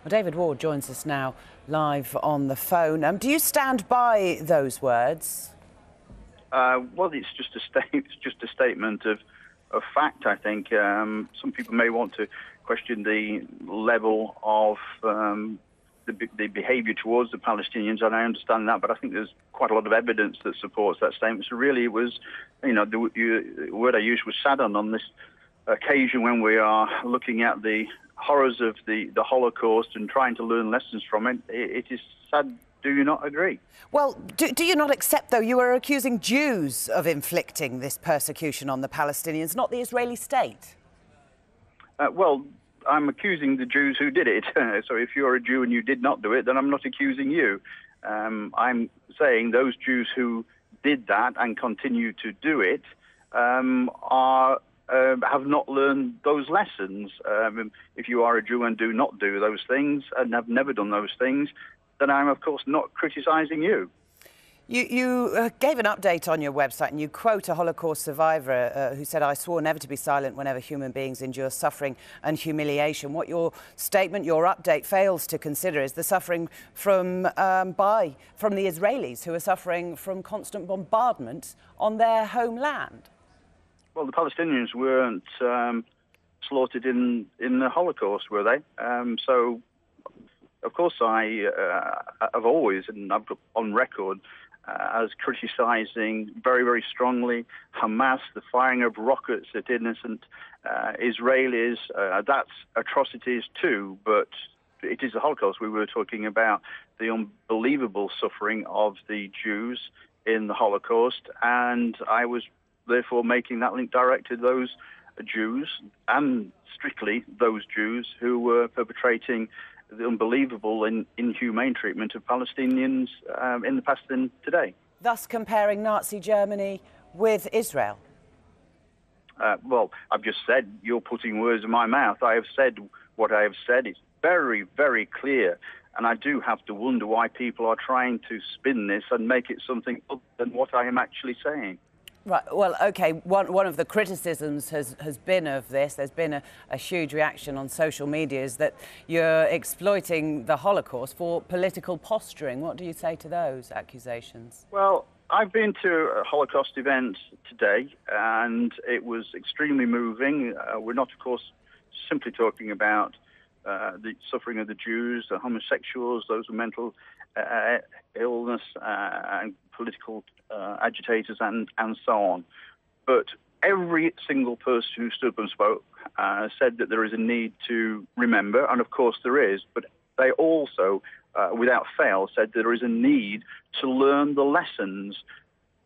Well, David Ward joins us now live on the phone. Do you stand by those words? Well, it's just a statement of fact. I think some people may want to question the level of the behaviour towards the Palestinians, and I understand that. But I think there's quite a lot of evidence that supports that statement. So really, it was, the word I used was sad on this occasion when we are looking at the horrors of the Holocaust and trying to learn lessons from it. It is sad. Do you not agree? Well, do you not accept, though, you are accusing Jews of inflicting this persecution on the Palestinians, not the Israeli state? Well, I'm accusing the Jews who did it. So if you're a Jew and you did not do it, then I'm not accusing you. I'm saying those Jews who did that and continue to do it have not learned those lessons. If you are a Jew and do not do those things and have never done those things, then I'm, of course, not criticising you. You gave an update on your website and you quote a Holocaust survivor who said, "I swore never to be silent whenever human beings endure suffering and humiliation." What your statement, your update, fails to consider is the suffering from the Israelis, who are suffering from constant bombardment on their homeland. Well, the Palestinians weren't slaughtered in the Holocaust, were they? So, of course, I have always, and I've got on record, as criticising very, very strongly Hamas, the firing of rockets at innocent Israelis. That's atrocities too, but it is the Holocaust. We were talking about the unbelievable suffering of the Jews in the Holocaust, and I was therefore making that link direct to those Jews, and strictly those Jews who were perpetrating the unbelievable and inhumane treatment of Palestinians in the past and today. Thus comparing Nazi Germany with Israel? Well, I've just said, you're putting words in my mouth. I have said what I have said. It's very, very clear. And I do have to wonder why people are trying to spin this and make it something other than what I am actually saying. Right. Well, OK, one of the criticisms has been of this, there's been a huge reaction on social media, is that you're exploiting the Holocaust for political posturing. What do you say to those accusations? Well, I've been to a Holocaust event today, and it was extremely moving. We're not, of course, simply talking about the suffering of the Jews, the homosexuals, those with mental illness and political agitators and so on. But every single person who stood up and spoke said that there is a need to remember, and of course there is, but they also, without fail, said there is a need to learn the lessons.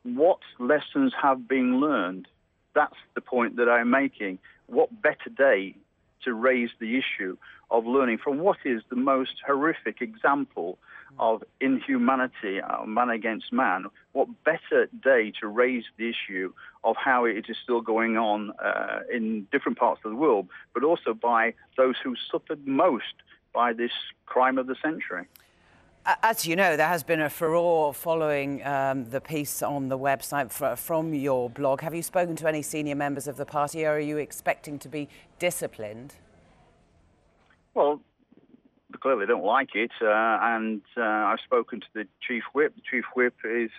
What lessons have been learned? That's the point that I'm making. What better day to raise the issue of learning from what is the most horrific example of inhumanity, man against man? What better day to raise the issue of how it is still going on in different parts of the world, but also by those who suffered most by this crime of the century? As you know, there has been a furore following the piece on the website from your blog. Have you spoken to any senior members of the party, or are you expecting to be disciplined? Well, they clearly don't like it, and I've spoken to the Chief Whip. The Chief Whip is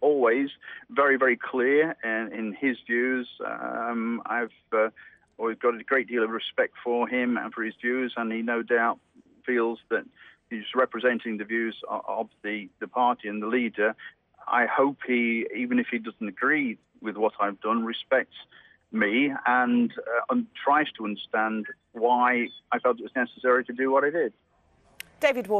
always very, very clear in his views. I've always got a great deal of respect for him and for his views, and he no doubt feels that he's representing the views of the party and the leader. I hope he, even if he doesn't agree with what I've done, respects me and tries to understand why I felt it was necessary to do what I did. David Ward.